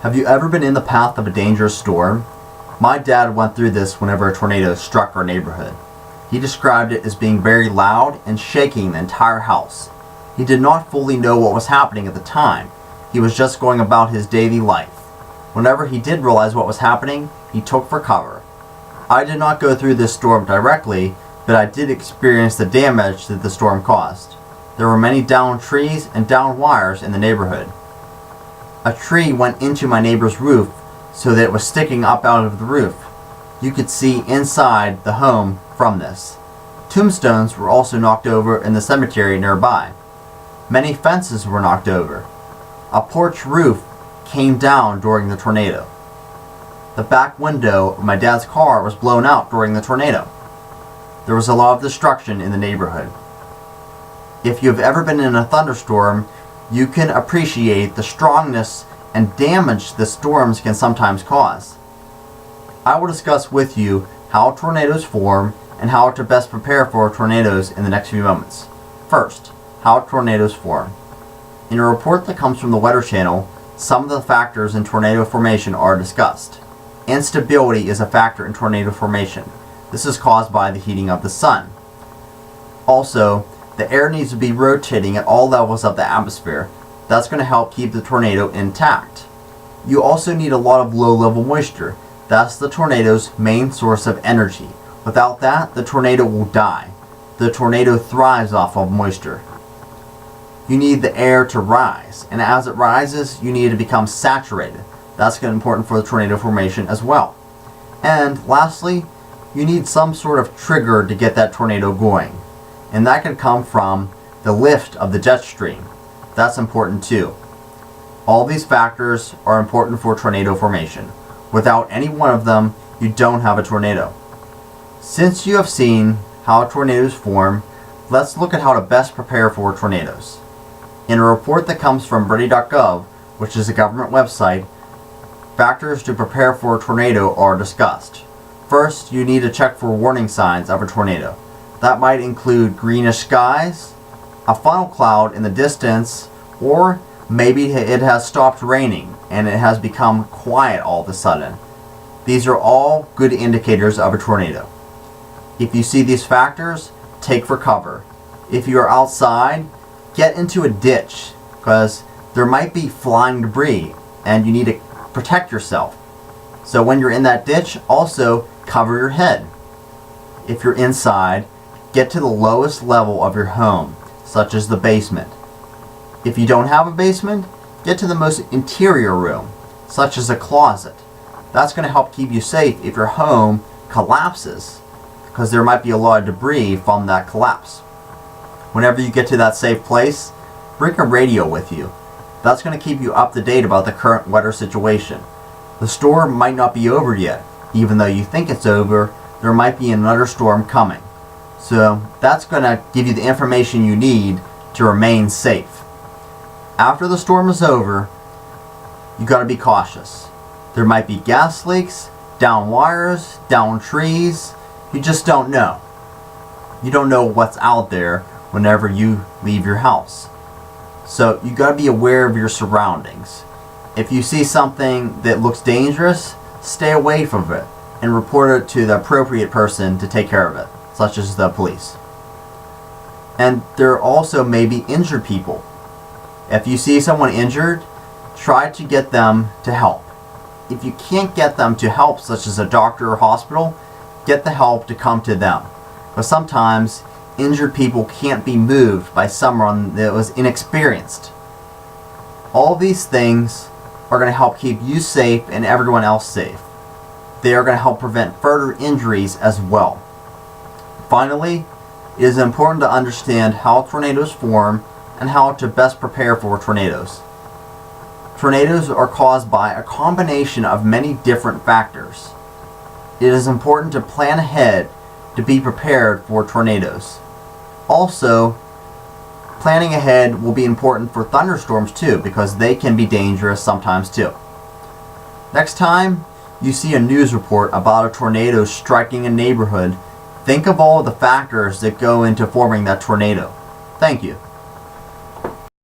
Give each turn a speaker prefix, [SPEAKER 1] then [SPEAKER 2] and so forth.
[SPEAKER 1] Have you ever been in the path of a dangerous storm? My dad went through this whenever a tornado struck our neighborhood. He described it as being very loud and shaking the entire house. He did not fully know what was happening at the time. He was just going about his daily life. Whenever he did realize what was happening, he took for cover. I did not go through this storm directly, but I did experience the damage that the storm caused. There were many downed trees and downed wires in the neighborhood. A tree went into my neighbor's roof so that it was sticking up out of the roof. You could see inside the home from this. Tombstones were also knocked over in the cemetery nearby. Many fences were knocked over. A porch roof came down during the tornado. The back window of my dad's car was blown out during the tornado. There was a lot of destruction in the neighborhood. If you have ever been in a thunderstorm, you can appreciate the strongness and damage the storms can sometimes cause. I will discuss with you how tornadoes form and how to best prepare for tornadoes in the next few moments. First, how tornadoes form. In a report that comes from the Weather Channel, some of the factors in tornado formation are discussed. Instability is a factor in tornado formation. This is caused by the heating of the sun. Also, the air needs to be rotating at all levels of the atmosphere. That's going to help keep the tornado intact. You also need a lot of low-level moisture. That's the tornado's main source of energy. Without that, the tornado will die. The tornado thrives off of moisture. You need the air to rise, and as it rises, you need it to become saturated. That's important for the tornado formation as well. And lastly, you need some sort of trigger to get that tornado going. And that can come from the lift of the jet stream. That's important too. All these factors are important for tornado formation. Without any one of them, you don't have a tornado. Since you have seen how tornadoes form, let's look at how to best prepare for tornadoes. In a report that comes from ready.gov, which is a government website, factors to prepare for a tornado are discussed. First, you need to check for warning signs of a tornado. That might include greenish skies, a funnel cloud in the distance, or maybe it has stopped raining and it has become quiet all of a sudden. These are all good indicators of a tornado. If you see these factors, take for cover. If you are outside, get into a ditch because there might be flying debris and you need to protect yourself. So when you're in that ditch, also cover your head. If you're inside, get to the lowest level of your home, such as the basement. If you don't have a basement, get to the most interior room, such as a closet. That's going to help keep you safe if your home collapses, because there might be a lot of debris from that collapse. Whenever you get to that safe place, bring a radio with you. That's going to keep you up to date about the current weather situation. The storm might not be over yet. Even though you think it's over, there might be another storm coming. So that's going to give you the information you need to remain safe. After the storm is over, you got to be cautious. There might be gas leaks, down wires, down trees. You just don't know. You don't know what's out there whenever you leave your house. So you got to be aware of your surroundings. If you see something that looks dangerous, stay away from it and report it to the appropriate person to take care of it, such as the police. And there also may be injured people. If you see someone injured, try to get them to help. If you can't get them to help, such as a doctor or hospital, get the help to come to them. But sometimes injured people can't be moved by someone that was inexperienced. All these things are going to help keep you safe and everyone else safe. They are going to help prevent further injuries as well. Finally, it is important to understand how tornadoes form and how to best prepare for tornadoes. Tornadoes are caused by a combination of many different factors. It is important to plan ahead to be prepared for tornadoes. Also, planning ahead will be important for thunderstorms too, because they can be dangerous sometimes too. Next time you see a news report about a tornado striking a neighborhood, think of all of the factors that go into forming that tornado. Thank you.